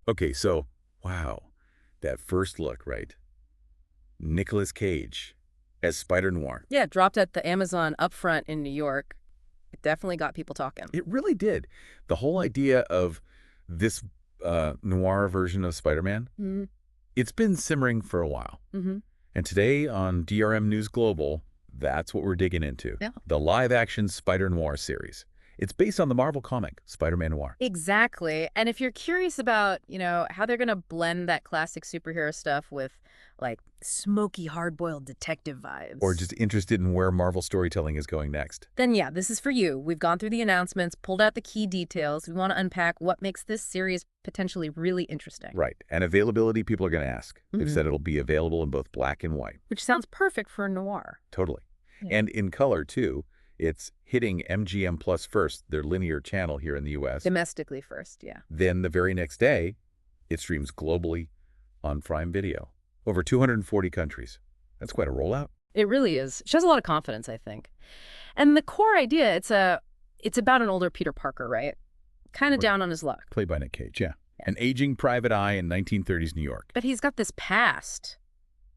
Okay, so, wow, that first look, right? Nicolas Cage as Spider-Noir. Yeah, dropped at the Amazon upfront in New York. It definitely got people talking. It really did. The whole idea of this noir version of Spider-Man, Mm-hmm. it's been simmering for a while. Mm-hmm. And today on DRM News Global, that's what we're digging into. Yeah. The live-action Spider-Noir series. It's based on the Marvel comic, Spider-Man Noir. Exactly. And if you're curious about, how they're going to blend that classic superhero stuff with, like, smoky, hard-boiled detective vibes. Or just interested in where Marvel storytelling is going next. Then yeah, this is for you. We've gone through the announcements, pulled out the key details. We want to unpack what makes this series potentially really interesting. Right. And availability, people are going to ask. They've Mhm. said it'll be available in both black and white. Which sounds perfect for noir. Totally. Yeah. And in color, too. It's hitting MGM Plus first, their linear channel here in the U.S. Domestically first, yeah. Then the very next day, it streams globally on Prime Video. Over 240 countries. That's quite a rollout. It really is. She has a lot of confidence, I think. And the core idea, it's about an older Peter Parker, right? Kind of Right. down on his luck. Played by Nick Cage, yeah. Yeah. An aging private eye in 1930s New York. But he's got this past.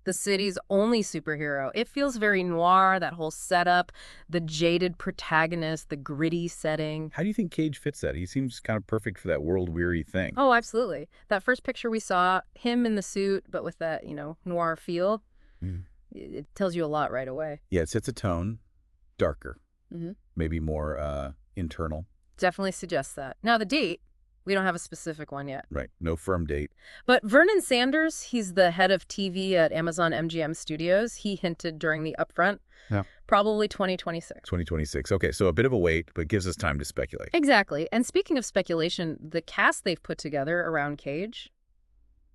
The city's only superhero. It feels very noir, that whole setup, the jaded protagonist, the gritty setting. How do you think Cage fits that? He seems kind of perfect for that world-weary thing. Oh, absolutely. That first picture we saw, him in the suit, but with that, noir feel, Mm. it tells you a lot right away. Yeah, it sets a tone. Darker. Mm-hmm. Maybe more internal. Definitely suggests that. Now, the date, we don't have a specific one yet. Right. No firm date. But Vernon Sanders, he's the head of TV at Amazon MGM Studios. He hinted during the upfront, Yeah. probably 2026. 2026. Okay, so a bit of a wait, but gives us time to speculate. Exactly. And speaking of speculation, the cast they've put together around Cage,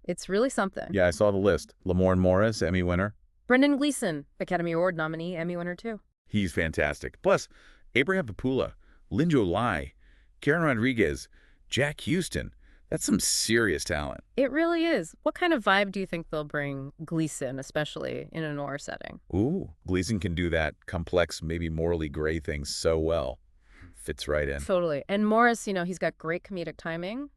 it's really something. Yeah, I saw the list. Lamorne Morris, Emmy winner. Brendan Gleeson, Academy Award nominee, Emmy winner too. He's fantastic. Plus, Abraham Papula, Linjo Lai, Karen Rodriguez, Jack Houston. That's some serious talent. It really is. What kind of vibe do you think they'll bring Gleeson, especially in a noir setting? Ooh, Gleason can do that complex, maybe morally gray thing so well. Fits right in. Totally. And Morris, he's got great comedic timing.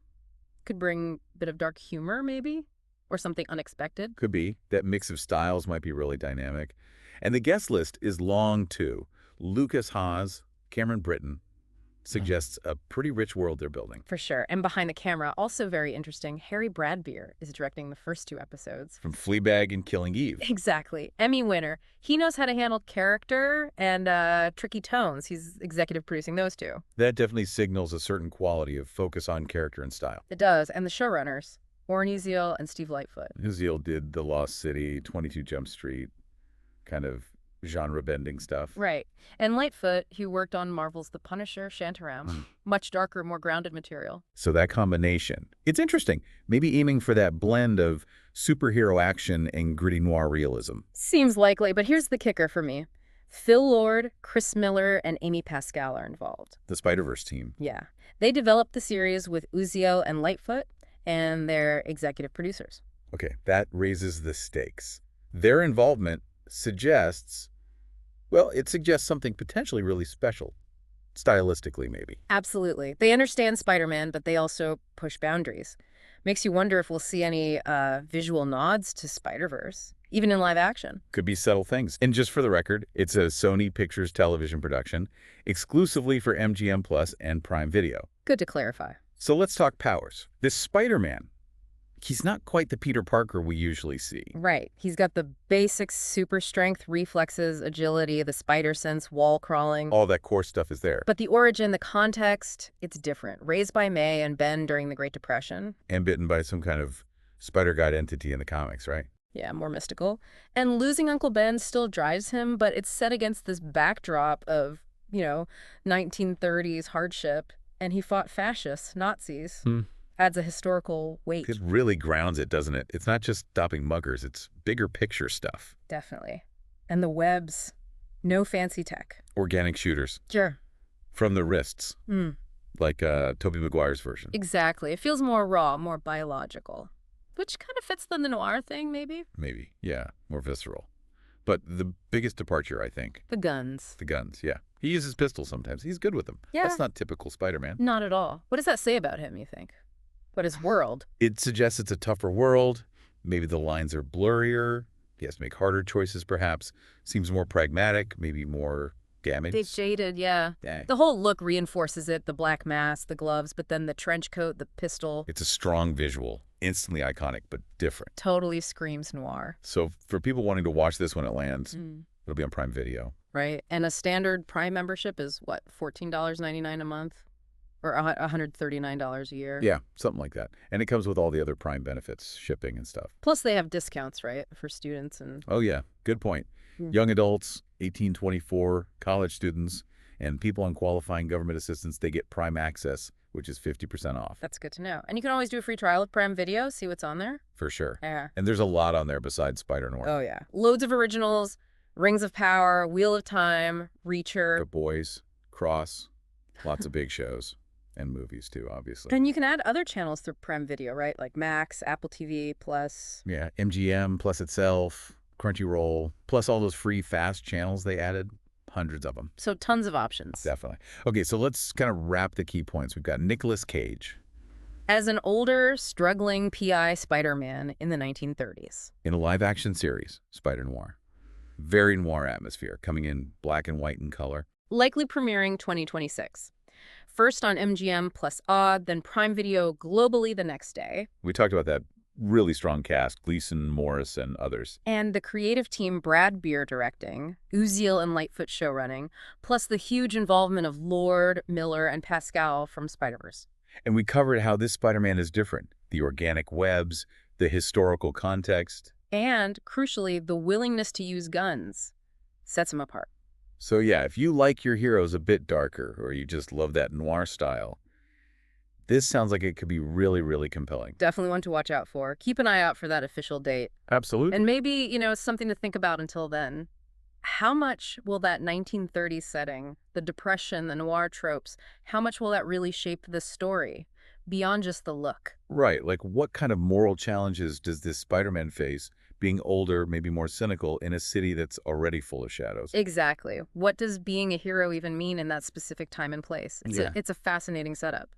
Could bring a bit of dark humor, maybe, or something unexpected. Could be. That mix of styles might be really dynamic. And the guest list is long, too. Lucas Haas, Cameron Britton. Suggests a pretty rich world they're building. For sure. And behind the camera, also very interesting, Harry Bradbeer is directing the first 2 episodes. From Fleabag and Killing Eve. Exactly. Emmy winner. He knows how to handle character and tricky tones. He's executive producing those 2. That definitely signals a certain quality of focus on character and style. It does. And the showrunners, Warren Uziel and Steve Lightfoot. Uziel did The Lost City, 22 Jump Street, kind of genre-bending stuff. Right. And Lightfoot, who worked on Marvel's The Punisher, Shantaram. Much darker, more grounded material. So that combination, it's interesting. Maybe aiming for that blend of superhero action and gritty noir realism. Seems likely, but here's the kicker for me. Phil Lord, Chris Miller, and Amy Pascal are involved. The Spider-Verse team. Yeah. They developed the series with Uziel and Lightfoot, and they're executive producers. Okay, that raises the stakes. Their involvement suggests, well, it suggests something potentially really special. Stylistically, maybe. Absolutely. They understand Spider-Man, but they also push boundaries. Makes you wonder if we'll see any visual nods to Spider-Verse, even in live action. Could be subtle things. And just for the record, it's a Sony Pictures television production, exclusively for MGM Plus and Prime Video. Good to clarify. So let's talk powers. This Spider-Man, he's not quite the Peter Parker we usually see. Right. He's got the basic super strength, reflexes, agility, the spider sense, wall crawling. All that core stuff is there. But the origin, the context, it's different. Raised by May and Ben during the Great Depression. And bitten by some kind of Spider-God entity in the comics, right? Yeah, more mystical. And losing Uncle Ben still drives him, but it's set against this backdrop of, 1930s hardship. And he fought fascists, Nazis. Adds a historical weight. It really grounds it, doesn't it? It's not just stopping muggers. It's bigger picture stuff. Definitely. And the webs. No fancy tech. Organic shooters. Sure. From the wrists. Like Tobey Maguire's version. Exactly. It feels more raw, more biological. Which kind of fits the noir thing, maybe? Maybe. Yeah. More visceral. But the biggest departure, I think. The guns. The guns, yeah. He uses pistols sometimes. He's good with them. Yeah. That's not typical Spider-Man. Not at all. What does that say about him, you think? But his world. It suggests it's a tougher world. Maybe the lines are blurrier. He has to make harder choices, perhaps. Seems more pragmatic, maybe more They've gamage. jaded, yeah. Yeah. The whole look reinforces it, the black mask, the gloves, but then the trench coat, the pistol, It's a strong visual, instantly iconic, but different. totally screams noir. So for people wanting to watch this when it lands, Mm. it'll be on Prime Video. Right? And a standard Prime membership is, what, $14.99 a month? Or $139 a year? Yeah, something like that. And it comes with all the other Prime benefits, shipping and stuff. Plus they have discounts, right, for students and... Oh, yeah. Good point. Hmm. Young adults, 18-24, college students, and people on qualifying government assistance, they get Prime access, which is 50% off. That's good to know. And you can always do a free trial of Prime Video, see what's on there. For sure. Yeah. And there's a lot on there besides Spider-Noir. Oh, yeah. Loads of originals, Rings of Power, Wheel of Time, The Reacher. Boys, Cross, lots of big shows. And movies, too, obviously. And you can add other channels through Prime Video, right? Like Max, Apple TV, Plus. Yeah, MGM, plus itself, Crunchyroll, plus all those free fast channels they added. Hundreds of them. So tons of options. Definitely. Okay, so let's kind of wrap the key points. We've got Nicolas Cage As an older, struggling PI Spider-Man in the 1930s. in a live-action series, Spider-Noir. Very noir atmosphere, coming in black and white in color. Likely premiering 2026. First on MGM plus Odd, then Prime Video globally the next day. We talked about that really strong cast, Gleason, Morris, and others. And the creative team Brad Beer directing, Uziel and Lightfoot showrunning, plus the huge involvement of Lord, Miller, and Pascal from Spider-Verse. And we covered how this Spider-Man is different. The organic webs, the historical context. And, crucially, the willingness to use guns sets him apart. So yeah, if you like your heroes a bit darker, or you just love that noir style, this sounds like it could be really, really compelling. Definitely one to watch out for. Keep an eye out for that official date. Absolutely. And maybe, something to think about until then. How much will that 1930s setting, the Depression, the noir tropes, how much will that really shape the story beyond just the look? Right, like what kind of moral challenges does this Spider-Man face, being older, maybe more cynical, in a city that's already full of shadows? Exactly. What does being a hero even mean in that specific time and place? It's Yeah. it's a fascinating setup.